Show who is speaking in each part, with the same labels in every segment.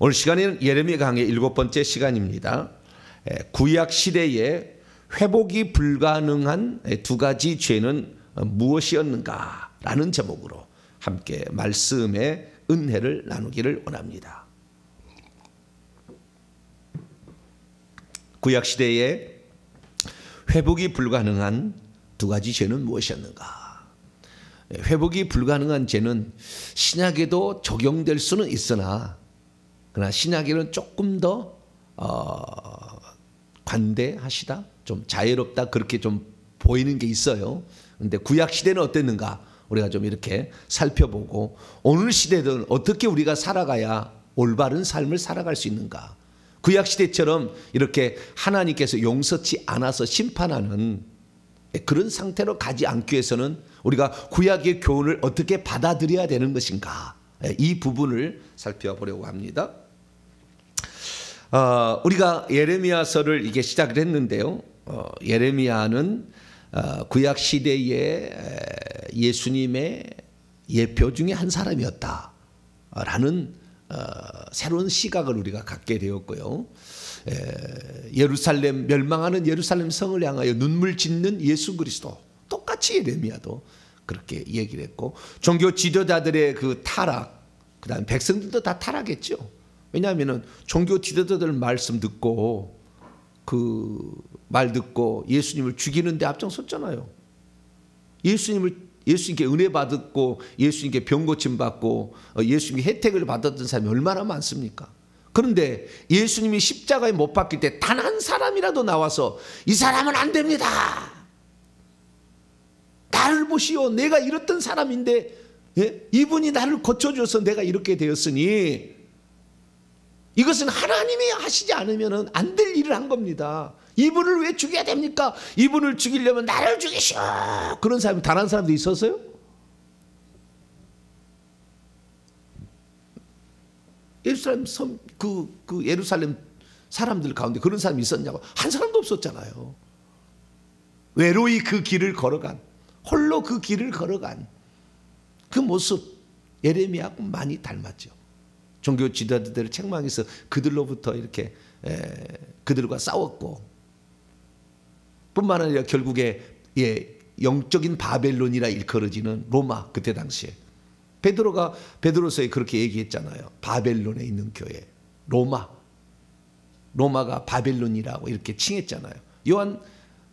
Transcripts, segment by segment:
Speaker 1: 오늘 시간에는 예레미야 강의 7번째 시간입니다. 구약 시대에 회복이 불가능한 두 가지 죄는 무엇이었는가 라는 제목으로 함께 말씀의 은혜를 나누기를 원합니다. 구약 시대에 회복이 불가능한 두 가지 죄는 무엇이었는가? 회복이 불가능한 죄는 신약에도 적용될 수는 있으나 그러나 신약에는 조금 더 관대하시다, 좀 자유롭다 그렇게 좀 보이는 게 있어요. 그런데 구약 시대는 어땠는가? 우리가 좀 이렇게 살펴보고 오늘 시대는 어떻게 우리가 살아가야 올바른 삶을 살아갈 수 있는가? 구약 시대처럼 이렇게 하나님께서 용서치 않아서 심판하는 그런 상태로 가지 않기 위해서는 우리가 구약의 교훈을 어떻게 받아들여야 되는 것인가? 이 부분을 살펴보려고 합니다. 우리가 예레미야서를 이게 시작을 했는데요. 예레미야는 구약 시대의 예수님의 예표 중에 한 사람이었다라는 새로운 시각을 우리가 갖게 되었고요. 예루살렘 멸망하는 예루살렘 성을 향하여 눈물 짓는 예수 그리스도, 똑같이 예레미야도 그렇게 얘기를 했고, 종교 지도자들의 그 타락, 그다음 백성들도 다 타락했죠. 왜냐하면은 종교 지도자들 말씀 듣고 그 말 듣고 예수님을 죽이는데 앞장섰잖아요. 예수님께 은혜 받았고 예수님께 병 고침 받고 예수님께 혜택을 받았던 사람이 얼마나 많습니까? 그런데 예수님이 십자가에 못 박힐 때 단 한 사람이라도 나와서 이 사람은 안 됩니다, 나를 보시오, 내가 이랬던 사람인데 이분이 나를 고쳐줘서 내가 이렇게 되었으니 이것은 하나님이 하시지 않으면 안 될 일을 한 겁니다. 이분을 왜 죽여야 됩니까? 이분을 죽이려면 나를 죽이시오. 그런 사람이 단 한 사람도 있었어요? 예루살렘 사람들 가운데 그런 사람이 있었냐고? 한 사람도 없었잖아요. 외로이 그 길을 걸어간, 홀로 그 길을 걸어간 그 모습, 예레미야하고 많이 닮았죠. 종교 지도자들을 책망해서 그들로부터 이렇게 그들과 싸웠고, 뿐만 아니라 결국에 영적인 바벨론이라 일컬어지는 로마, 그때 당시에 베드로서에 그렇게 얘기했잖아요. 바벨론에 있는 교회, 로마가 바벨론이라고 이렇게 칭했잖아요.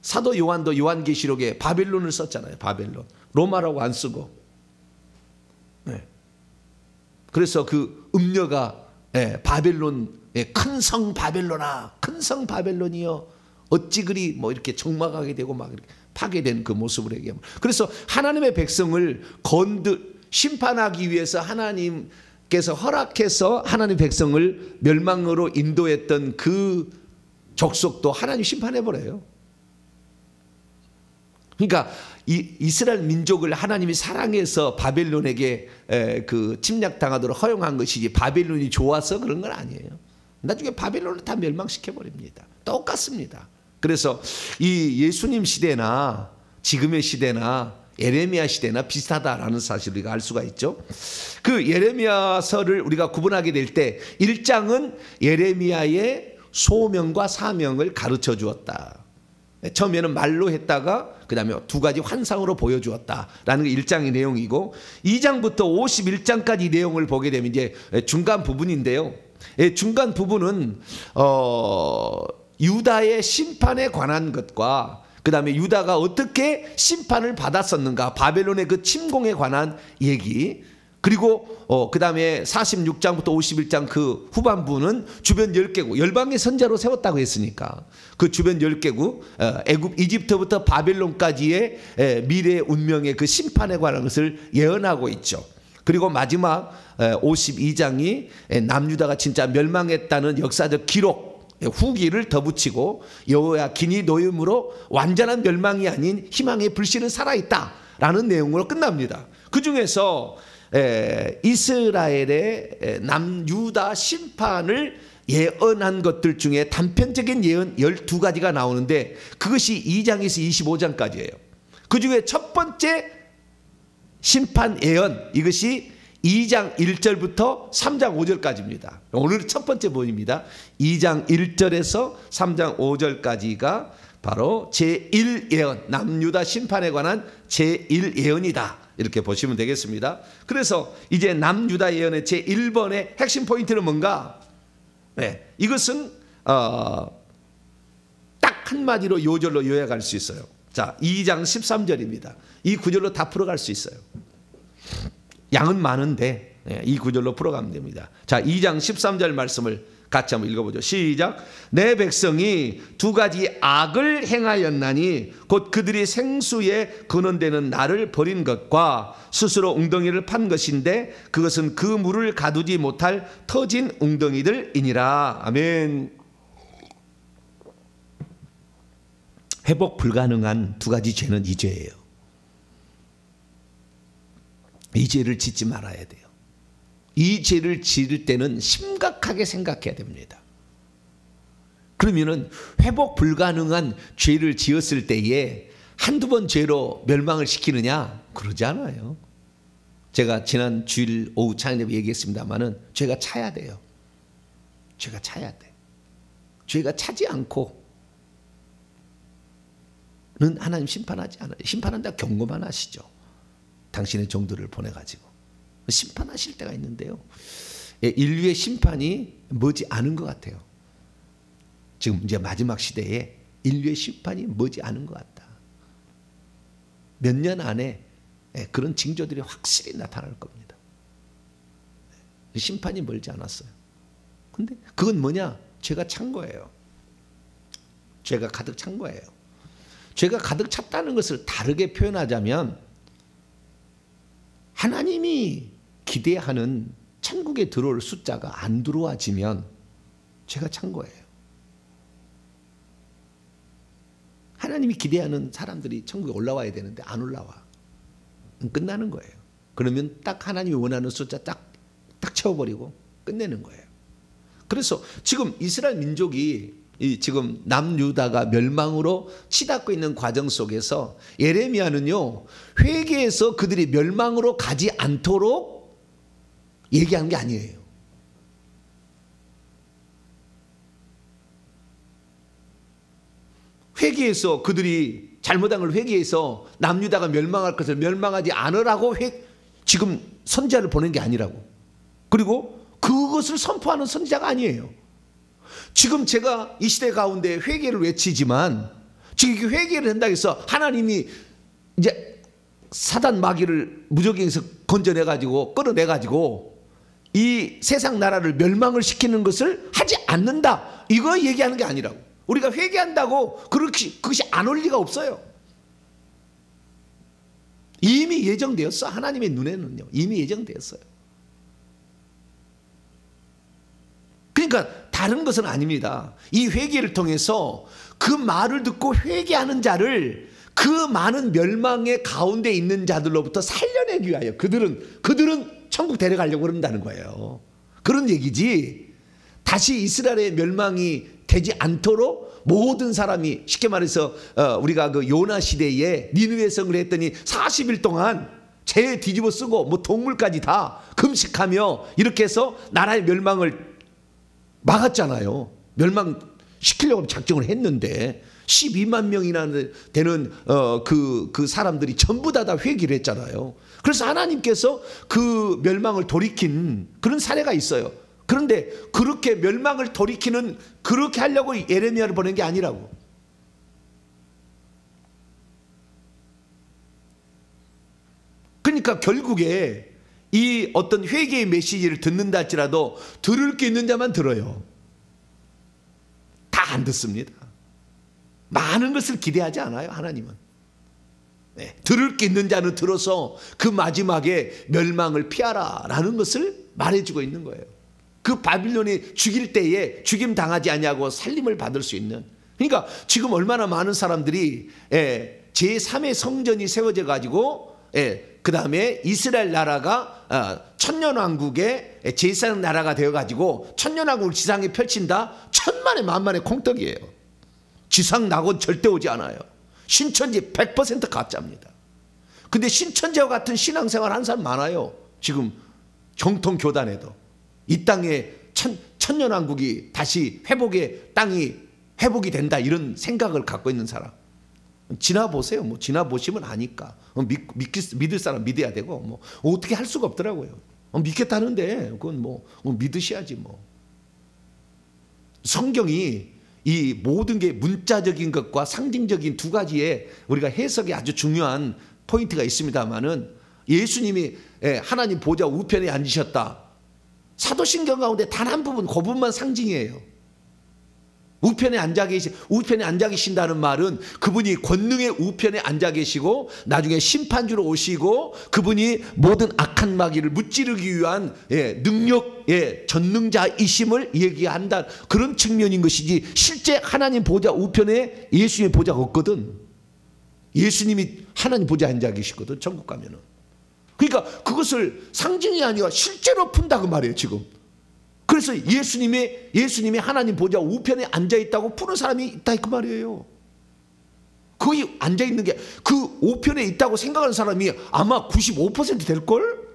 Speaker 1: 사도 요한도 요한계시록에 바벨론을 썼잖아요. 바벨론, 로마라고 안 쓰고. 그래서 그 음녀가 바벨론, 큰 성 바벨론아, 큰 성 바벨론이여 어찌 그리 뭐 이렇게 적막하게 되고 막 이렇게 파괴된 그 모습을 얘기합니다. 그래서 하나님의 백성을 심판하기 위해서 하나님께서 허락해서 하나님 백성을 멸망으로 인도했던 그 족속도 하나님 심판해버려요. 그러니까 이스라엘 민족을 하나님이 사랑해서 바벨론에게 그 침략당하도록 허용한 것이지 바벨론이 좋아서 그런 건 아니에요. 나중에 바벨론을 다 멸망시켜버립니다. 똑같습니다. 그래서 이 예수님 시대나 지금의 시대나 예레미야 시대나 비슷하다라는 사실을 우리가 알 수가 있죠. 그 예레미야서를 우리가 구분하게 될 때 1장은 예레미야의 소명과 사명을 가르쳐 주었다. 처음에는 말로 했다가 그 다음에 두 가지 환상으로 보여주었다라는 게 1장의 내용이고, 2장부터 51장까지 내용을 보게 되면 이제 중간 부분인데요. 중간 부분은 유다의 심판에 관한 것과 그 다음에 유다가 어떻게 심판을 받았었는가, 바벨론의 그 침공에 관한 얘기, 그리고 그 다음에 46장부터 51장 그 후반부는 주변 10개국, 열방의 선자로 세웠다고 했으니까 그 주변 10개국, 이집트부터 바벨론까지의 미래 운명의 그 심판에 관한 것을 예언하고 있죠. 그리고 마지막 52장이 남유다가 진짜 멸망했다는 역사적 기록, 후기를 덧붙이고 여호야 기니 노임으로 완전한 멸망이 아닌 희망의 불씨는 살아있다라는 내용으로 끝납니다. 그 중에서 이스라엘의 남유다 심판을 예언한 것들 중에 단편적인 예언 12가지가 나오는데 그것이 2장에서 25장까지예요. 그 중에 첫 번째 심판 예언, 이것이 2장 1절부터 3장 5절까지입니다. 오늘 첫 번째 본입니다. 2장 1절에서 3장 5절까지가 바로 제1예언, 남유다 심판에 관한 제1예언이다. 이렇게 보시면 되겠습니다. 그래서 이제 남유다 예언의 제1번의 핵심 포인트는 뭔가? 네, 이것은 딱 한마디로 요절로 요약할 수 있어요. 자, 2장 13절입니다. 이 구절로 다 풀어갈 수 있어요. 양은 많은데 이 구절로 풀어가면 됩니다. 자, 2장 13절 말씀을 같이 한번 읽어보죠. 시작. 내 백성이 두 가지 악을 행하였나니 곧 그들이 생수에 근원되는 나를 버린 것과 스스로 웅덩이를 판 것인데 그것은 그 물을 가두지 못할 터진 웅덩이들이니라. 아멘. 회복 불가능한 두 가지 죄는 이 죄예요. 이 죄를 짓지 말아야 돼요. 이 죄를 지을 때는 심각하게 생각해야 됩니다. 그러면은 회복 불가능한 죄를 지었을 때에 한두 번 죄로 멸망을 시키느냐? 그러지 않아요. 제가 지난 주일 오후 찬양에 얘기했습니다마는 죄가 차야 돼요. 죄가 차야 돼. 죄가 차지 않고 는 하나님 심판하지 않아요. 심판한다 경고만 하시죠. 당신의 종들을 보내가지고 심판하실 때가 있는데요. 인류의 심판이 머지 않은 것 같아요. 지금 이제 마지막 시대에 인류의 심판이 머지 않은 것 같다. 몇 년 안에 그런 징조들이 확실히 나타날 겁니다. 심판이 멀지 않았어요. 근데 그건 뭐냐? 죄가 찬 거예요. 죄가 가득 찬 거예요. 죄가 가득 찼다는 것을 다르게 표현하자면 하나님이 기대하는 천국에 들어올 숫자가 안 들어와지면 죄가 찬 거예요. 하나님이 기대하는 사람들이 천국에 올라와야 되는데 안 올라와. 끝나는 거예요. 그러면 딱 하나님이 원하는 숫자 딱 채워버리고 끝내는 거예요. 그래서 지금 이스라엘 민족이 지금 남유다가 멸망으로 치닫고 있는 과정 속에서 예레미야는요, 회개해서 그들이 멸망으로 가지 않도록 얘기한 게 아니에요. 회개해서 그들이 잘못한 걸 회개해서 남유다가 멸망할 것을 멸망하지 않으라고 지금 선지자를 보낸 게 아니라고. 그리고 그것을 선포하는 선지자가 아니에요. 지금 제가 이 시대 가운데 회개를 외치지만 지금 회개를 한다고 해서 하나님이 이제 사단 마귀를 무적행에서 건져내가지고 끌어내가지고 이 세상 나라를 멸망을 시키는 것을 하지 않는다. 이거 얘기하는 게 아니라고. 우리가 회개한다고 그것이 안 올 리가 없어요. 이미 예정되었어. 하나님의 눈에는요. 이미 예정되었어요. 그러니까 다른 것은 아닙니다. 이 회개를 통해서 그 말을 듣고 회개하는 자를 그 많은 멸망의 가운데 있는 자들로부터 살려내기 위하여 그들은 천국 데려가려고 그런다는 거예요. 그런 얘기지. 다시 이스라엘의 멸망이 되지 않도록 모든 사람이 쉽게 말해서 우리가 그 요나 시대에 니느웨 성을 했더니 40일 동안 재 뒤집어 쓰고 뭐 동물까지 다 금식하며 이렇게 해서 나라의 멸망을 막았잖아요. 멸망시키려고 작정을 했는데 12만 명이나 되는 그 사람들이 전부 다 회개를 했잖아요. 그래서 하나님께서 그 멸망을 돌이킨 그런 사례가 있어요. 그런데 그렇게 멸망을 돌이키는 그렇게 하려고 예레미야를 보낸 게 아니라고. 그러니까 결국에 이 어떤 회개의 메시지를 듣는다 할지라도 들을 게 있는 자만 들어요. 다 안 듣습니다. 많은 것을 기대하지 않아요. 하나님은. 네, 들을 게 있는 자는 들어서 그 마지막에 멸망을 피하라 라는 것을 말해주고 있는 거예요. 그 바빌론이 죽일 때에 죽임 당하지 아니하고 살림을 받을 수 있는. 그러니까 지금 얼마나 많은 사람들이 제3의 성전이 세워져 가지고 그 다음에 이스라엘 나라가 천년왕국의 제3의 나라가 되어가지고 천년왕국을 지상에 펼친다. 천만에 만만의 콩떡이에요. 지상 낙원 절대 오지 않아요. 신천지 100% 가짜입니다. 근데 신천지와 같은 신앙생활 하는 사람 많아요. 지금 정통 교단에도 이 땅에 천년왕국이 다시 회복의 땅이 회복이 된다 이런 생각을 갖고 있는 사람 지나보세요. 뭐 지나보시면 아니까 믿을 사람 믿어야 되고 뭐 어떻게 할 수가 없더라고요. 믿겠다는데 그건 뭐 믿으셔야지 뭐. 성경이 이 모든 게 문자적인 것과 상징적인 두 가지의 우리가 해석이 아주 중요한 포인트가 있습니다만은 예수님이 하나님 보좌 우편에 앉으셨다. 사도신경 가운데 단 한 부분 그 부분만 상징이에요. 우편에 앉아 계신다는 말은 그분이 권능의 우편에 앉아 계시고 나중에 심판주로 오시고 그분이 모든 악한 마귀를 무찌르기 위한 능력, 전능자이심을 얘기한다. 그런 측면인 것이지 실제 하나님 보좌 우편에 예수님의 보좌가 없거든. 예수님이 하나님 보좌에 앉아 계시거든. 천국 가면은. 그러니까 그것을 상징이 아니라 실제로 푼다고 말이에요 지금. 그래서 예수님이 하나님 보좌 우편에 앉아있다고 푸는 사람이 있다 그 말이에요. 거기 앉아있는 게 그 우편에 있다고 생각하는 사람이 아마 95% 될걸?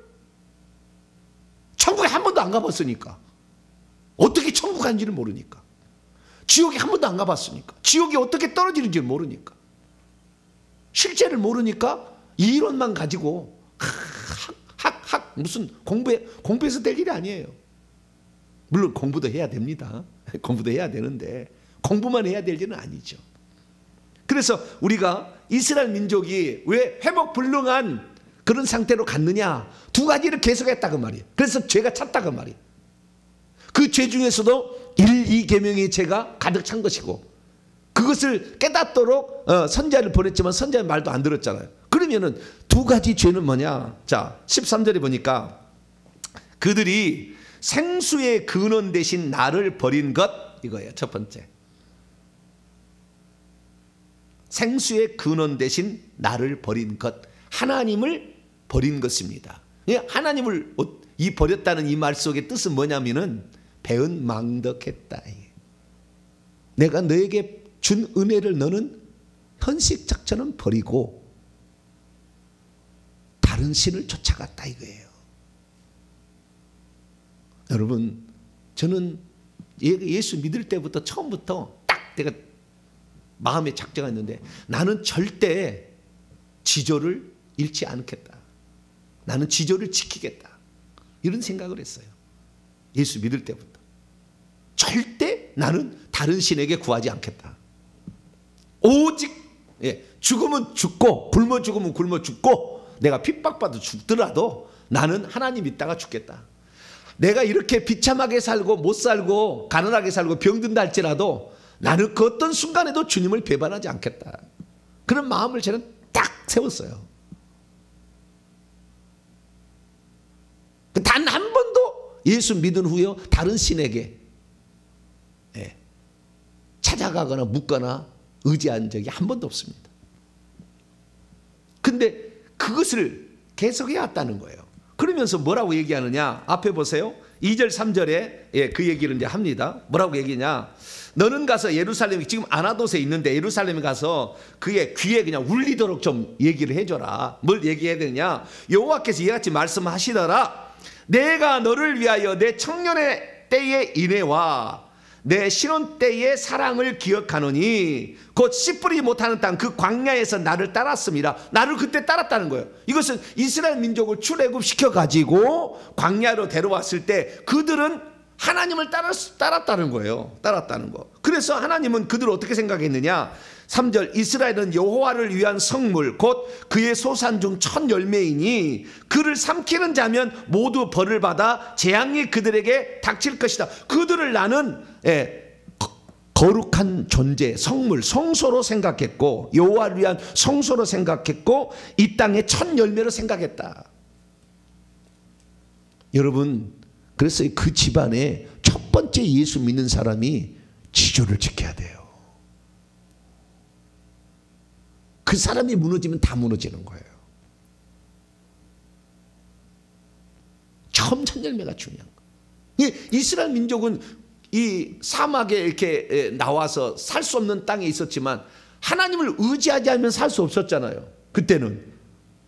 Speaker 1: 천국에 한 번도 안 가봤으니까. 어떻게 천국 간지를 모르니까. 지옥에 한 번도 안 가봤으니까. 지옥이 어떻게 떨어지는지 모르니까. 실제를 모르니까 이론만 가지고 무슨 공부해서 될 일이 아니에요. 물론 공부도 해야 됩니다. 공부도 해야 되는데 공부만 해야 될 일은 아니죠. 그래서 우리가 이스라엘 민족이 왜 회복 불능한 그런 상태로 갔느냐 두 가지를 계속했다 그 말이에요. 그래서 죄가 찼다 그 말이에요. 그 죄 중에서도 1, 2계명의 죄가 가득 찬 것이고 그것을 깨닫도록 선지자를 보냈지만 선지자의 말도 안 들었잖아요. 그러면은 두 가지 죄는 뭐냐. 자 13절에 보니까 그들이 생수의 근원 대신 나를 버린 것 이거예요. 첫 번째. 생수의 근원 대신 나를 버린 것. 하나님을 버린 것입니다. 하나님을 이 버렸다는 이 말 속의 뜻은 뭐냐면은 배은망덕했다. 내가 너에게 준 은혜를 너는 헌식작처럼 버리고 다른 신을 쫓아갔다 이거예요. 여러분 저는 예수 믿을 때부터 처음부터 딱 내가 마음에 작정가 있는데 나는 절대 지조를 잃지 않겠다. 나는 지조를 지키겠다. 이런 생각을 했어요. 예수 믿을 때부터. 절대 나는 다른 신에게 구하지 않겠다. 오직 죽으면 죽고 굶어 죽으면 굶어 죽고 내가 핍박받아 죽더라도 나는 하나님 있다가 죽겠다. 내가 이렇게 비참하게 살고 못 살고 가난하게 살고 병든다 할지라도 나는 그 어떤 순간에도 주님을 배반하지 않겠다. 그런 마음을 저는 딱 세웠어요. 단 한 번도 예수 믿은 후에 다른 신에게 찾아가거나 묻거나 의지한 적이 한 번도 없습니다. 근데 그것을 계속해 왔다는 거예요. 그러면서 뭐라고 얘기하느냐. 앞에 보세요. 2절 3절에 그 얘기를 이제 합니다. 뭐라고 얘기냐. 너는 가서 예루살렘에 지금 아나돗에 있는데 예루살렘에 가서 그의 귀에 그냥 울리도록 좀 얘기를 해줘라. 뭘 얘기해야 되느냐. 여호와께서 이같이 말씀하시더라. 내가 너를 위하여 내 청년의 때의 인애와 내 신혼 때의 사랑을 기억하노니 곧 씨 뿌리지 못하는 땅 그 광야에서 나를 따랐습니다. 나를 그때 따랐다는 거예요. 이것은 이스라엘 민족을 출애굽시켜 가지고 광야로 데려왔을 때 그들은 하나님을 따랐다는 거예요. 따랐다는 거. 그래서 하나님은 그들을 어떻게 생각했느냐. 3절 이스라엘은 여호와를 위한 성물 곧 그의 소산 중 첫 열매이니 그를 삼키는 자면 모두 벌을 받아 재앙이 그들에게 닥칠 것이다. 그들을 나는 거룩한 존재 성물 성소로 생각했고 여호와를 위한 성소로 생각했고 이 땅의 첫 열매로 생각했다. 여러분 그래서 그 집안에 첫 번째 예수 믿는 사람이 지조를 지켜야 돼요. 그 사람이 무너지면 다 무너지는 거예요. 처음 첫 열매가 중요한 거예요. 이스라엘 민족은 이 사막에 이렇게 나와서 살 수 없는 땅에 있었지만 하나님을 의지하지 않으면 살 수 없었잖아요. 그때는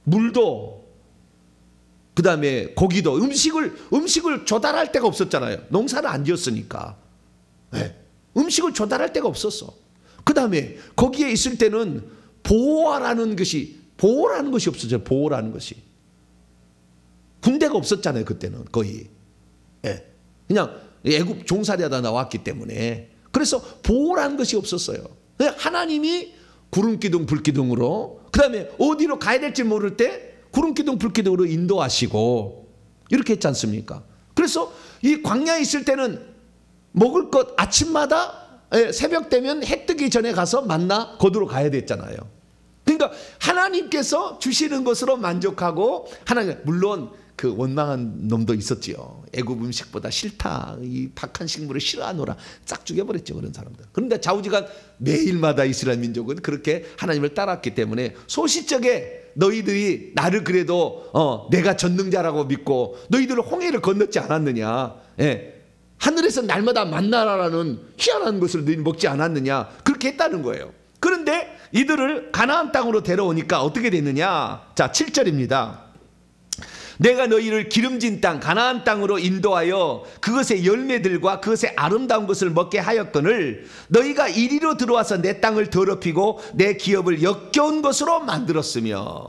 Speaker 1: 물도 그 다음에 고기도 음식을 조달할 데가 없었잖아요. 농사를 안 지었으니까. 네. 음식을 조달할 데가 없었어. 그 다음에 거기에 있을 때는 보호라는 것이 없었죠. 보호라는 것이. 군대가 없었잖아요. 그때는 거의. 네. 그냥 애굽 종살이하다 나왔기 때문에. 그래서 보호라는 것이 없었어요. 그냥 하나님이 구름기둥 불기둥으로, 그 다음에 어디로 가야 될지 모를 때 구름기둥 불기둥으로 인도하시고 이렇게 했지 않습니까? 그래서 이 광야에 있을 때는 먹을 것 아침마다 새벽 되면 해 뜨기 전에 가서 만나 거두러 가야 됐잖아요. 그러니까 하나님께서 주시는 것으로 만족하고, 하나님 물론 그 원망한 놈도 있었지요. 애굽 음식보다 싫다, 이 박한 식물을 싫어하노라, 싹 죽여버렸죠, 그런 사람들. 그런데 좌우지간 매일마다 이스라엘 민족은 그렇게 하나님을 따랐기 때문에 소시적에 너희들이 나를 그래도 내가 전능자라고 믿고 너희들은 홍해를 건넜지 않았느냐, 하늘에서 날마다 만나라라는 희한한 것을 너희는 먹지 않았느냐, 그렇게 했다는 거예요. 그런데 이들을 가나안 땅으로 데려오니까 어떻게 됐느냐. 자, 7절입니다. 내가 너희를 기름진 땅 가나안 땅으로 인도하여 그것의 열매들과 그것의 아름다운 것을 먹게 하였거늘 너희가 이리로 들어와서 내 땅을 더럽히고 내 기업을 역겨운 것으로 만들었으며.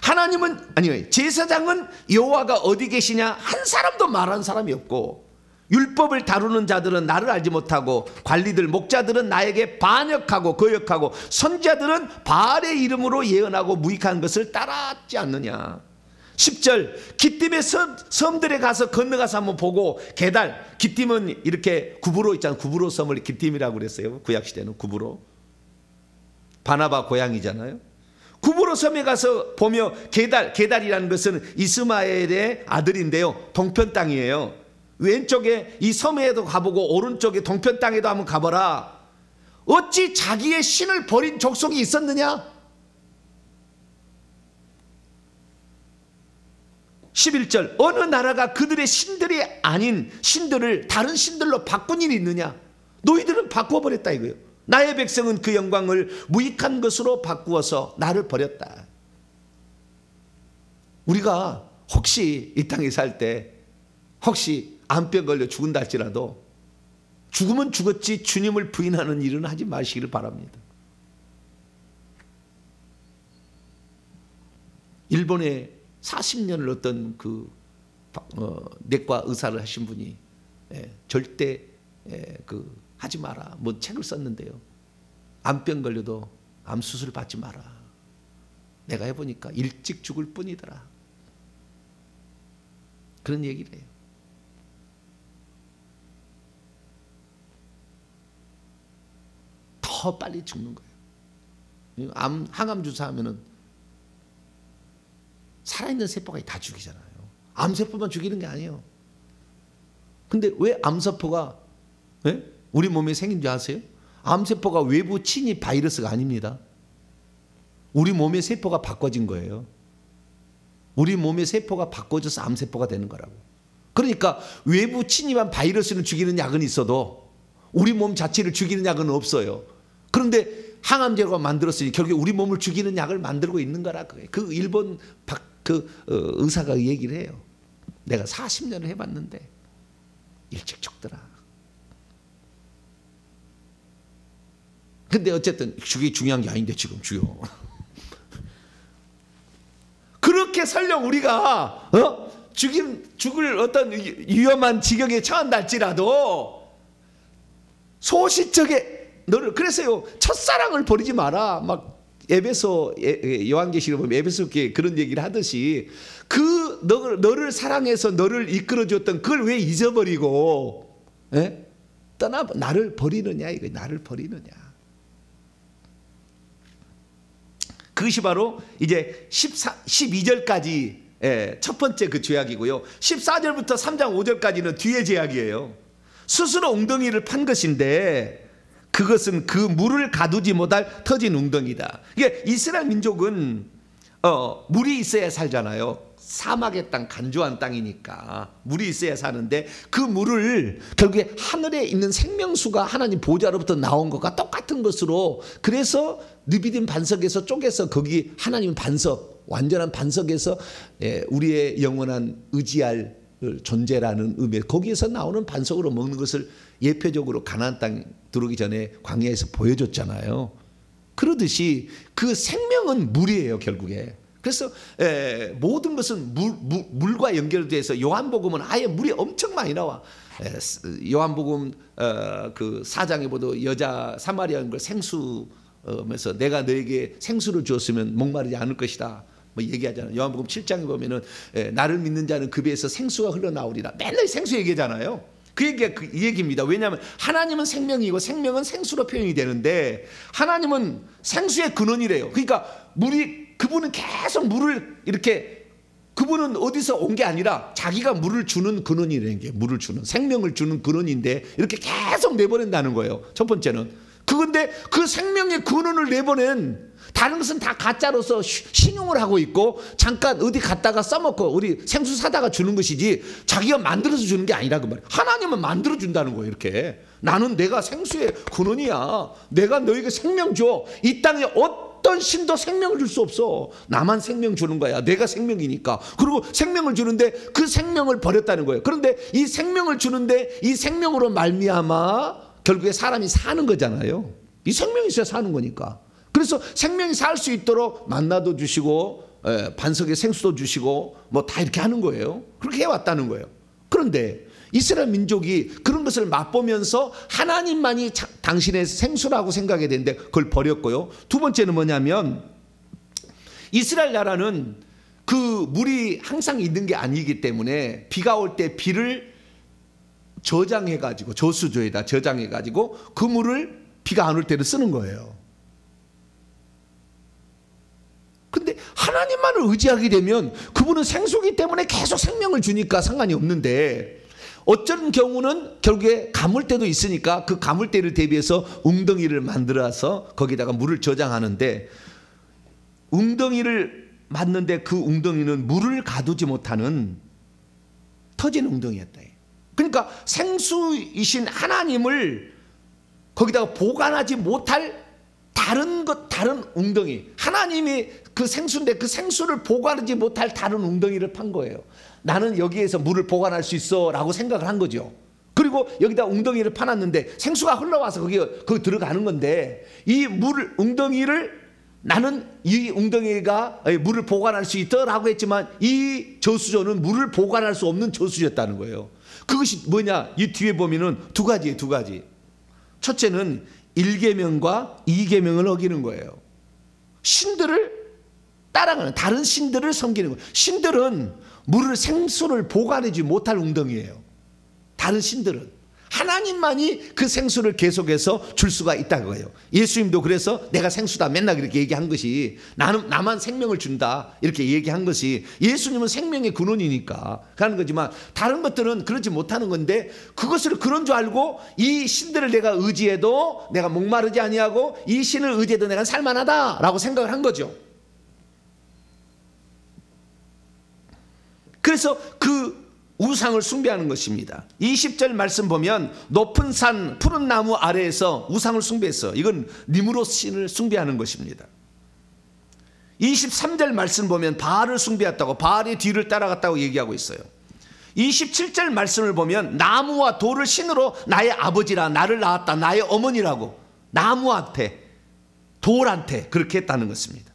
Speaker 1: 하나님은, 아니요, 제사장은 여호와가 어디 계시냐 한 사람도 말한 사람이 없고, 율법을 다루는 자들은 나를 알지 못하고, 관리들 목자들은 나에게 반역하고 거역하고, 선지자들은 바알의 이름으로 예언하고 무익한 것을 따랐지 않느냐. 10절, 기띔의 섬들에 가서 건너가서 한번 보고, 게달, 기띔은 이렇게 구브로 있잖아요. 구브로 섬을 기띔이라고 그랬어요. 구약시대는 구브로. 바나바 고향이잖아요. 구브로 섬에 가서 보며, 게달이라는 것은 이스마엘의 아들인데요, 동편 땅이에요. 왼쪽에 이 섬에도 가보고 오른쪽에 동편 땅에도 한번 가보라. 어찌 자기의 신을 버린 족속이 있었느냐? 11절, 어느 나라가 그들의 신들이 아닌 신들을 다른 신들로 바꾼 일이 있느냐? 너희들은 바꿔버렸다 이거예요. 나의 백성은 그 영광을 무익한 것으로 바꾸어서 나를 버렸다. 우리가 혹시 이 땅에 살 때 혹시 암병 걸려 죽은다 할지라도 죽으면 죽었지 주님을 부인하는 일은 하지 마시기를 바랍니다. 일본에 40년을 어떤 그 내과 의사를 하신 분이 절대 하지 마라, 뭐 책을 썼는데요. 암병 걸려도 암 수술 받지 마라. 내가 해보니까 일찍 죽을 뿐이더라. 그런 얘기를 해요. 더 빨리 죽는 거예요. 항암 주사하면은 살아있는 세포가 다 죽이잖아요. 암세포만 죽이는 게 아니에요. 근데 왜 암세포가 우리 몸에 생긴 줄 아세요? 암세포가 외부 침입 바이러스가 아닙니다. 우리 몸의 세포가 바꿔진 거예요. 우리 몸의 세포가 바꿔져서 암세포가 되는 거라고. 그러니까 외부 침입한 바이러스는 죽이는 약은 있어도 우리 몸 자체를 죽이는 약은 없어요. 그런데 항암제가 만들었으니 결국 우리 몸을 죽이는 약을 만들고 있는 거라. 그 일본 의사가 얘기를 해요. 내가 40년을 해봤는데 일찍 죽더라. 근데 어쨌든 그게 중요한 게 아닌데 지금 주요. 그렇게 설령 우리가 죽을 어떤 위험한 지경에 처한다 할지라도 소시적에 너를, 그래서요, 첫사랑을 버리지 마라. 막 에베소 요한계시록 보면 에베소께 그런 얘기를 하듯이 너를 사랑해서 너를 이끌어줬던 그걸 왜 잊어버리고 나를 버리느냐, 이거 나를 버리느냐. 그것이 바로 이제 12절까지 첫 번째 그 죄악이고요. 14절부터 3장 5절까지는 뒤의 죄악이에요. 스스로 웅덩이를 판 것인데 그것은 그 물을 가두지 못할 터진 웅덩이다. 이게 이스라엘 민족은 물이 있어야 살잖아요. 사막의 땅, 간조한 땅이니까 물이 있어야 사는데 그 물을 결국에 하늘에 있는 생명수가 하나님 보좌로부터 나온 것과 똑같은 것으로, 그래서 느비dim 반석에서 쪼개서 거기 하나님 반석, 완전한 반석에서 우리의 영원한 의지할 존재라는 의미, 거기에서 나오는 반석으로 먹는 것을 예표적으로 가나안 땅 들어오기 전에 광야에서 보여줬잖아요. 그러듯이 그 생명은 물이에요, 결국에. 그래서 모든 것은 물과 연결돼서 요한복음은 아예 물이 엄청 많이 나와. 요한복음 그 4장에 보도 여자 사마리아 여인과 생수면서 내가 너에게 생수를 주었으면 목마르지 않을 것이다 뭐 얘기하잖아요. 요한복음 7장에 보면은 나를 믿는 자는 그 배에서 생수가 흘러나오리라. 맨날 생수 얘기하잖아요. 그 얘기가 이 얘기입니다. 왜냐하면 하나님은 생명이고 생명은 생수로 표현이 되는데 하나님은 생수의 근원이래요. 그러니까 그분은 계속 물을 이렇게, 그분은 어디서 온 게 아니라 자기가 물을 주는 근원이라는 게, 물을 주는, 생명을 주는 근원인데 이렇게 계속 내보낸다는 거예요. 첫 번째는. 그런데 그 생명의 근원을 내보낸 다른 것은 다 가짜로서 신용을 하고 있고 잠깐 어디 갔다가 써먹고 우리 생수 사다가 주는 것이지 자기가 만들어서 주는 게 아니라 그 말이에요. 하나님은 만들어 준다는 거예요. 이렇게 나는 내가 생수의 근원이야. 내가 너에게 생명 줘. 이 땅에 어떤 신도 생명을 줄 수 없어. 나만 생명 주는 거야. 내가 생명이니까. 그리고 생명을 주는데 그 생명을 버렸다는 거예요. 그런데 이 생명을 주는데 이 생명으로 말미암아 결국에 사람이 사는 거잖아요. 이 생명이 있어야 사는 거니까. 그래서 생명이 살 수 있도록 만나도 주시고 반석에 생수도 주시고 뭐 다 이렇게 하는 거예요. 그렇게 해왔다는 거예요. 그런데 이스라엘 민족이 그런 것을 맛보면서 하나님만이 당신의 생수라고 생각해야 되는데 그걸 버렸고요. 두 번째는 뭐냐면 이스라엘 나라는 그 물이 항상 있는 게 아니기 때문에 비가 올 때 비를 저장해가지고 저수조에다 저장해가지고 그 물을 비가 안 올 때를 쓰는 거예요. 근데 하나님만을 의지하게 되면 그분은 생수기 때문에 계속 생명을 주니까 상관이 없는데 어떤 경우는 결국에 가물대도 있으니까 그 가물대를 대비해서 웅덩이를 만들어서 거기다가 물을 저장하는데 웅덩이를 맞는데 그 웅덩이는 물을 가두지 못하는 터진 웅덩이였다. 그러니까 생수이신 하나님을 거기다가 보관하지 못할 다른 웅덩이, 하나님이 그 생수인데 그 생수를 보관하지 못할 다른 웅덩이를 판 거예요. 나는 여기에서 물을 보관할 수 있어 라고 생각을 한 거죠. 그리고 여기다 웅덩이를 파놨는데 생수가 흘러와서 거기 들어가는 건데 이 웅덩이를 나는 이 웅덩이가 물을 보관할 수 있다라고 했지만 이 저수조는 물을 보관할 수 없는 저수조였다는 거예요. 그것이 뭐냐? 이 뒤에 보면은 두 가지예요. 두 가지. 첫째는 1계명과 2계명을 어기는 거예요. 신들을 따라가는, 다른 신들을 섬기는 거예요. 신들은 물을, 생수를 보관하지 못할 웅덩이에요. 다른 신들은. 하나님만이 그 생수를 계속해서 줄 수가 있다는 거예요. 예수님도 그래서 내가 생수다 맨날 그렇게 얘기한 것이, 나만 생명을 준다 이렇게 얘기한 것이, 예수님은 생명의 근원이니까 하는 거지만 다른 것들은 그렇지 못하는 건데 그것을 그런 줄 알고 이 신들을 내가 의지해도 내가 목마르지 아니하고 이 신을 의지해도 내가 살만하다라고 생각을 한 거죠. 그래서 그 우상을 숭배하는 것입니다. 20절 말씀 보면 높은 산 푸른 나무 아래에서 우상을 숭배했어. 이건 니므롯 신을 숭배하는 것입니다. 23절 말씀 보면 바알을 숭배했다고, 바알의 뒤를 따라갔다고 얘기하고 있어요. 27절 말씀을 보면 나무와 돌을 신으로 나의 아버지라, 나를 낳았다, 나의 어머니라고 나무한테 돌한테 그렇게 했다는 것입니다.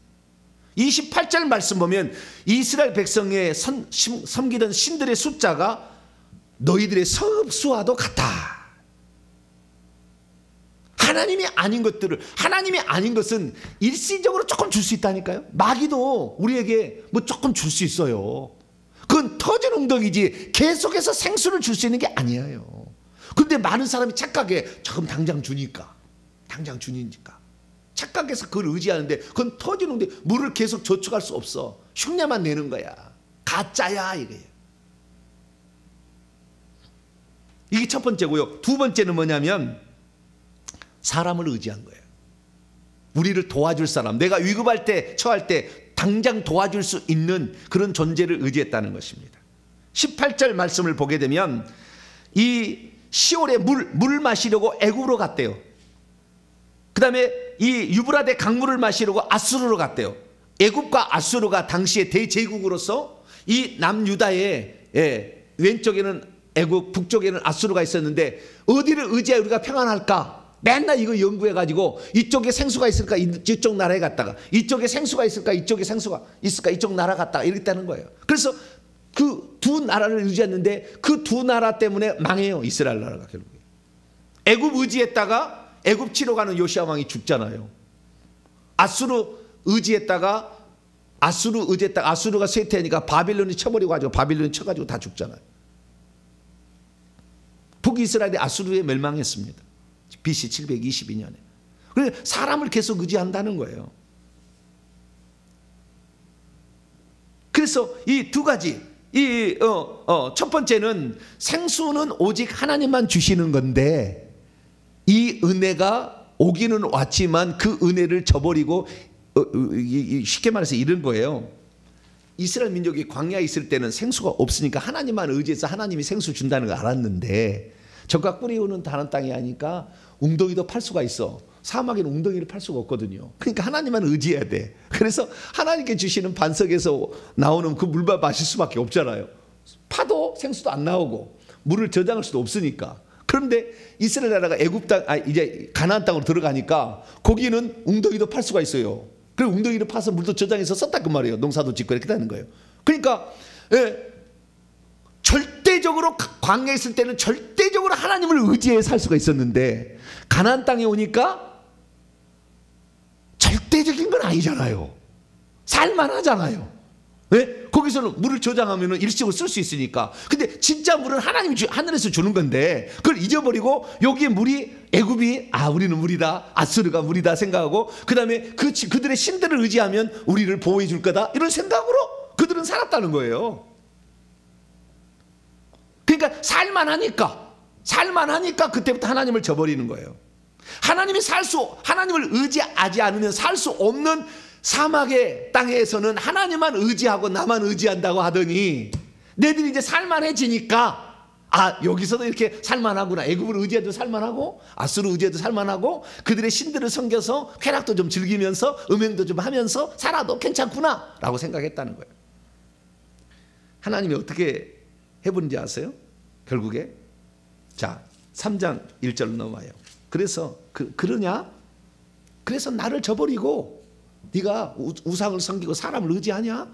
Speaker 1: 28절 말씀 보면 이스라엘 백성의 섬기던 신들의 숫자가 너희들의 성읍수와도 같다. 하나님이 아닌 것들을, 하나님이 아닌 것은 일시적으로 조금 줄 수 있다니까요. 마귀도 우리에게 뭐 조금 줄 수 있어요. 그건 터진 웅덩이지 계속해서 생수를 줄 수 있는 게 아니에요. 그런데 많은 사람이 착각해. 조금 당장 주니까 착각해서 그걸 의지하는데 그건 터지는데 물을 계속 저축할 수 없어. 흉내만 내는 거야. 가짜야 이거예요. 이게 첫 번째고요. 두 번째는 뭐냐면 사람을 의지한 거예요. 우리를 도와줄 사람, 내가 위급할 때, 처할 때 당장 도와줄 수 있는 그런 존재를 의지했다는 것입니다. 18절 말씀을 보게 되면 이 시올에 물 마시려고 애굽으로 갔대요. 그 다음에 이 유브라데 강물을 마시려고 아수르로 갔대요. 애굽과 아수르가 당시의 대제국으로서 이 남유다의 왼쪽에는 애굽, 북쪽에는 아수르가 있었는데 어디를 의지해 우리가 평안할까? 맨날 이거 연구해가지고 이쪽에 생수가 있을까 이쪽 나라에 갔다가 이쪽에 생수가 있을까 이쪽에 생수가 있을까 이쪽 나라 갔다가 이랬다는 거예요. 그래서 그 두 나라를 의지했는데 그 두 나라 때문에 망해요. 이스라엘 나라가 결국에. 애굽 의지했다가 애굽 치러 가는 요시야 왕이 죽잖아요. 아수르 의지했다가 아수르가 쇠퇴하니까 바빌론이 쳐버리고 가지고 바빌론이 쳐가지고 다 죽잖아요. 북이스라엘이 아수르에 멸망했습니다. BC 722년에. 그래서 사람을 계속 의지한다는 거예요. 그래서 이 두 가지, 첫 번째는 생수는 오직 하나님만 주시는 건데 이 은혜가 오기는 왔지만 그 은혜를 저버리고 쉽게 말해서 이런 거예요. 이스라엘 민족이 광야에 있을 때는 생수가 없으니까 하나님만 의지해서 하나님이 생수 준다는 걸 알았는데 적과 꿀이 오는 다른 땅이 하니까 웅덩이도 팔 수가 있어. 사막에는 웅덩이를 팔 수가 없거든요. 그러니까 하나님만 의지해야 돼. 그래서 하나님께 주시는 반석에서 나오는 그 물만 마실 수밖에 없잖아요. 파도 생수도 안 나오고 물을 저장할 수도 없으니까. 그런데 이스라엘 나라가 애굽 땅, 이제 가나안 땅으로 들어가니까 거기는 웅덩이도 팔 수가 있어요. 그리고 웅덩이를 파서 물도 저장해서 썼다 그 말이에요. 농사도 짓고 이렇게 되는 거예요. 그러니까 절대적으로 광야에 있을 때는 절대적으로 하나님을 의지해 살 수가 있었는데 가나안 땅에 오니까 절대적인 건 아니잖아요. 살만하잖아요. 네? 거기서는 물을 저장하면 일식으로 쓸 수 있으니까. 근데 진짜 물은 하나님이 하늘에서 주는 건데 그걸 잊어버리고 여기에 물이 애굽이 우리는 물이다, 아수르가 물이다 생각하고 그 다음에 그들의 신들을 의지하면 우리를 보호해 줄 거다 이런 생각으로 그들은 살았다는 거예요. 그러니까 살만하니까 그때부터 하나님을 저버리는 거예요. 하나님을 의지하지 않으면 살 수 없는 사막의 땅에서는 하나님만 의지하고 나만 의지한다고 하더니 너희들이 이제 살만해지니까 여기서도 이렇게 살만하구나. 애굽을 의지해도 살만하고 아수르 의지해도 살만하고 그들의 신들을 섬겨서 쾌락도 좀 즐기면서 음행도 좀 하면서 살아도 괜찮구나 라고 생각했다는 거예요. 하나님이 어떻게 해보는지 아세요? 결국에 3장 1절로 넘어와요. 그래서 그러냐? 그래서 나를 저버리고 네가 우상을 섬기고 사람을 의지하냐?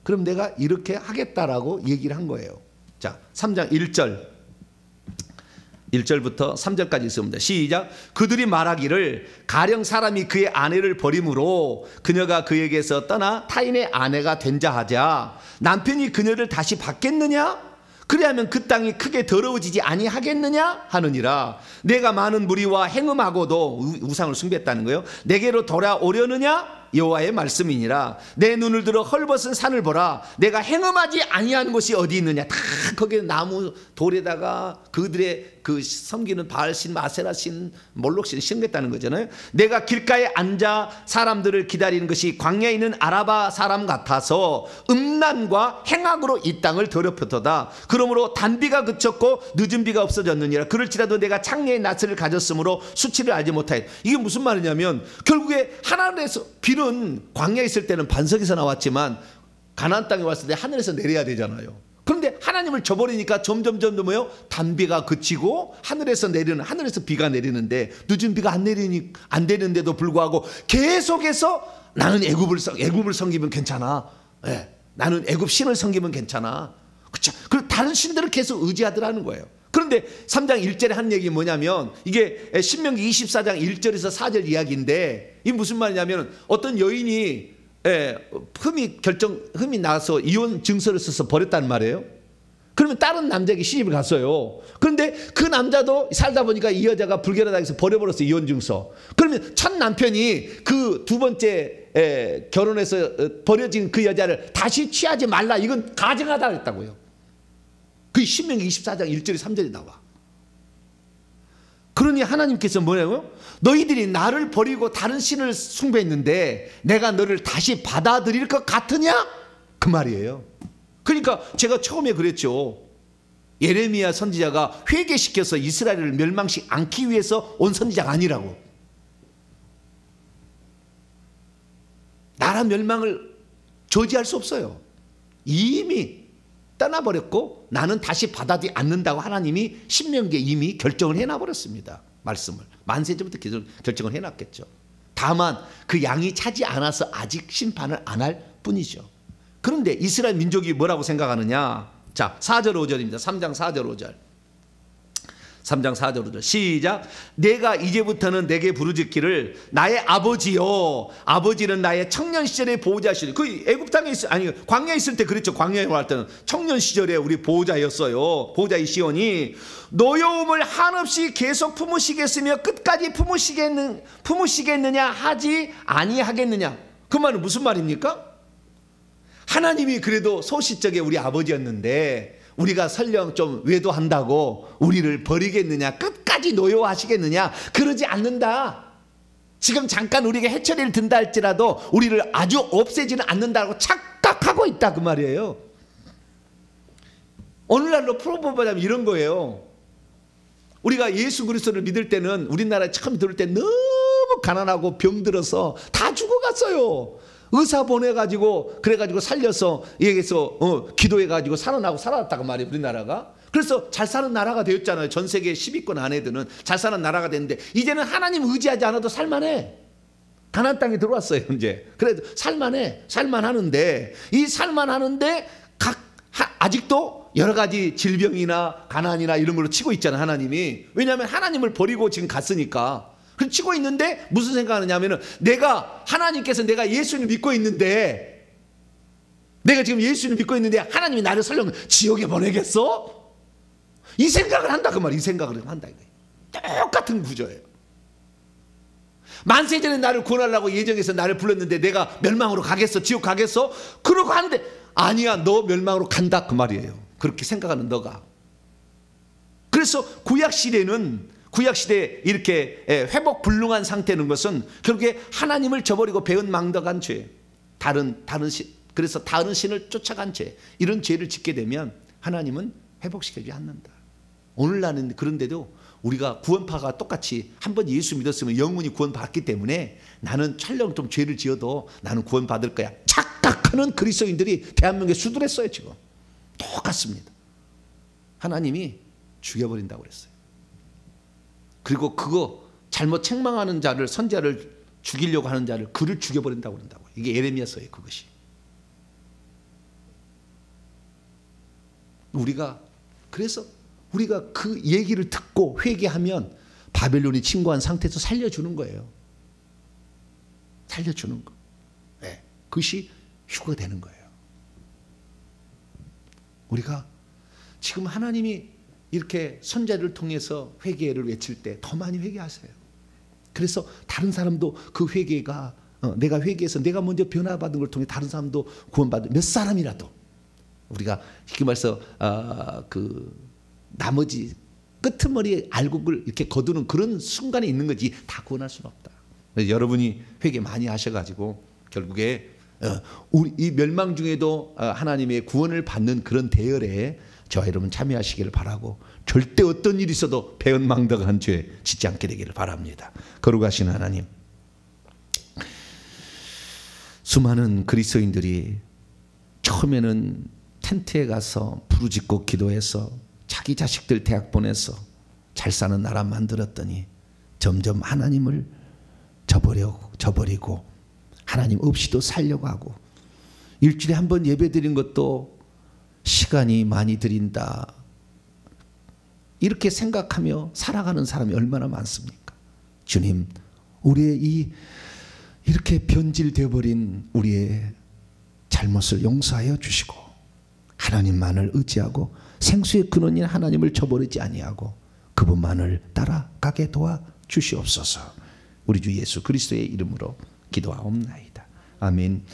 Speaker 1: 그럼 내가 이렇게 하겠다라고 얘기를 한 거예요. 3장 1절부터 3절까지 있습니다. 시작. 그들이 말하기를 가령 사람이 그의 아내를 버림으로 그녀가 그에게서 떠나 타인의 아내가 된 자 하자. 남편이 그녀를 다시 받겠느냐? 그래야면 그 땅이 크게 더러워지지 아니하겠느냐 하느니라. 내가 많은 무리와 행음하고도 우상을 숭배했다는 거예요. 내게로 돌아오려느냐? 여호와의 말씀이니라. 내 눈을 들어 헐벗은 산을 보라. 내가 행음하지 아니한 곳이 어디 있느냐. 다 거기에 나무 돌에다가 그들의 그 섬기는 바알신, 마세라신, 몰록신 심겼다는 거잖아요. 내가 길가에 앉아 사람들을 기다리는 것이 광야에 있는 아라바 사람 같아서 음란과 행악으로 이 땅을 더럽혔도다. 그러므로 단비가 그쳤고 늦은 비가 없어졌느니라. 그럴지라도 내가 창녀의 낯을 가졌으므로 수치를 알지 못하였다. 이게 무슨 말이냐면 결국에 하나님에서 비는 광야에 있을 때는 반석에서 나왔지만 가나안 땅에 왔을 때 하늘에서 내려야 되잖아요. 그런데 하나님을 저버리니까 점점 뭐요? 단비가 그치고 하늘에서 비가 내리는데 늦은 비가 안 내리는데도 불구하고 계속해서 나는 애굽을 섬기면 괜찮아. 나는 애굽 신을 섬기면 괜찮아. 그렇죠? 그리고 다른 신들을 계속 의지하더라는 거예요. 그런데 3장 1절에 한 얘기 뭐냐면 이게 신명기 24장 1절에서 4절 이야기인데 이게 무슨 말이냐면 어떤 여인이 흠이 나서 이혼 증서를 써서 버렸단 말이에요. 그러면 다른 남자에게 시집을 갔어요. 그런데 그 남자도 살다 보니까 이 여자가 불결하다 해서 버려버렸어요. 이혼 증서. 그러면 첫 남편이 그 두 번째 결혼해서 버려진 그 여자를 다시 취하지 말라. 이건 가증하다 그랬다고요. 그 신명기 24장 1절에 3절에 나와. 그러니 하나님께서 뭐냐고요? 너희들이 나를 버리고 다른 신을 숭배했는데 내가 너를 다시 받아들일 것 같으냐? 그 말이에요. 그러니까 제가 처음에 그랬죠. 예레미야 선지자가 회개시켜서 이스라엘을 멸망시 않기 위해서 온 선지자가 아니라고. 나라 멸망을 저지할 수 없어요. 이미 떠나버렸고 나는 다시 받아들이지 않는다고 하나님이 신명기에 이미 결정을 해놔버렸습니다. 말씀을 만세전부터 결정을 해놨겠죠. 다만 그 양이 차지 않아서 아직 심판을 안 할 뿐이죠. 그런데 이스라엘 민족이 뭐라고 생각하느냐. 자, 4절 5절입니다. 3장 4절 5절. 3장 4절 5절 시작. 내가 이제부터는 내게 부르짖기를 나의 아버지요. 아버지는 나의 청년 시절의 보호자시니. 그 애굽 땅에 아니 광야에 있을 때 그랬죠. 광야에 갈 때는 청년 시절에 우리 보호자였어요. 보호자이시오니 노여움을 한없이 계속 품으시겠으며 끝까지 품으시겠느냐 하지 아니하겠느냐. 그 말은 무슨 말입니까? 하나님이 그래도 소시적에 우리 아버지였는데 우리가 설령 좀 외도한다고 우리를 버리겠느냐, 끝까지 노여워하시겠느냐. 그러지 않는다. 지금 잠깐 우리에게 해처리를 든다 할지라도 우리를 아주 없애지는 않는다고 착각하고 있다 그 말이에요. 오늘날로 풀어보자면 이런 거예요. 우리가 예수 그리스도를 믿을 때는 우리나라에 처음 들을 때 너무 가난하고 병들어서 다 죽어갔어요. 의사 보내가지고 그래가지고 살려서 여기서 기도해가지고 살아났다고 말이에요. 우리나라가. 그래서 잘 사는 나라가 되었잖아요. 전 세계 10위권 안에들은 잘 사는 나라가 됐는데 이제는 하나님 의지하지 않아도 살만해. 가나안 땅에 들어왔어요. 이제 그래도 살만하는데 이 살만하는데 아직도 여러 가지 질병이나 가난이나 이런 걸로 치고 있잖아요. 하나님이. 왜냐하면 하나님을 버리고 지금 갔으니까. 치고 있는데 무슨 생각하느냐 하면은 하나님께서 내가 예수를 믿고 있는데 내가 지금 예수를 믿고 있는데 하나님이 나를 설령 지옥에 보내겠어? 이 생각을 한다 그 말. 이 생각을 한다. 똑같은 구조예요. 만세전에 나를 구원하려고 예정해서 나를 불렀는데 내가 멸망으로 가겠어? 지옥 가겠어? 그러고 하는데 아니야 너 멸망으로 간다 그 말이에요. 그렇게 생각하는 너가. 그래서 구약시대에 이렇게 회복 불능한 상태는 것은 결국에 하나님을 저버리고 배은망덕한 죄, 그래서 다른 신을 쫓아간 죄, 이런 죄를 짓게 되면 하나님은 회복시켜주지 않는다. 오늘날은 그런데도 우리가 구원파가 똑같이 한번 예수 믿었으면 영원히 구원받기 때문에 나는 촬영 좀 죄를 지어도 나는 구원받을 거야 착각하는 그리스도인들이 대한민국에 수두했어요. 지금 똑같습니다. 하나님이 죽여버린다고 그랬어요. 그리고 그거 잘못 책망하는 자를, 선자를 죽이려고 하는 자를 그를 죽여버린다고 그런다고. 이게 예레미야서예요. 그것이. 그래서 우리가 그 얘기를 듣고 회개하면 바벨론이 침공한 상태에서 살려주는 거예요. 살려주는 거. 네. 그것이 휴가 되는 거예요. 우리가 지금 하나님이 이렇게 선자를 통해서 회개를 외칠 때 더 많이 회개하세요. 그래서 다른 사람도 그 회개가 내가 회개해서 내가 먼저 변화받은 걸 통해 다른 사람도 구원받은 몇 사람이라도 우리가 쉽게 말해서 그 나머지 끄트머리에 알곡을 이렇게 거두는 그런 순간에 있는 거지 다 구원할 수는 없다. 여러분이 회개 많이 하셔가지고 결국에 우리 이 멸망 중에도 하나님의 구원을 받는 그런 대열에 저와 여러분 참여하시기를 바라고 절대 어떤 일이 있어도 배은망덕한 죄 짓지 않게 되기를 바랍니다. 거룩하신 하나님, 수많은 그리스도인들이 처음에는 텐트에 가서 부르짖고 기도해서 자기 자식들 대학 보내서 잘 사는 나라 만들었더니 점점 하나님을 저버리고 하나님 없이도 살려고 하고 일주일에 한 번 예배 드린 것도 시간이 많이 들인다 이렇게 생각하며 살아가는 사람이 얼마나 많습니까? 주님, 우리의 이렇게 변질되어 버린 우리의 잘못을 용서하여 주시고 하나님만을 의지하고 생수의 근원인 하나님을 저버리지 아니하고 그분만을 따라가게 도와주시옵소서. 우리 주 예수 그리스도의 이름으로 기도하옵나이다. 아멘.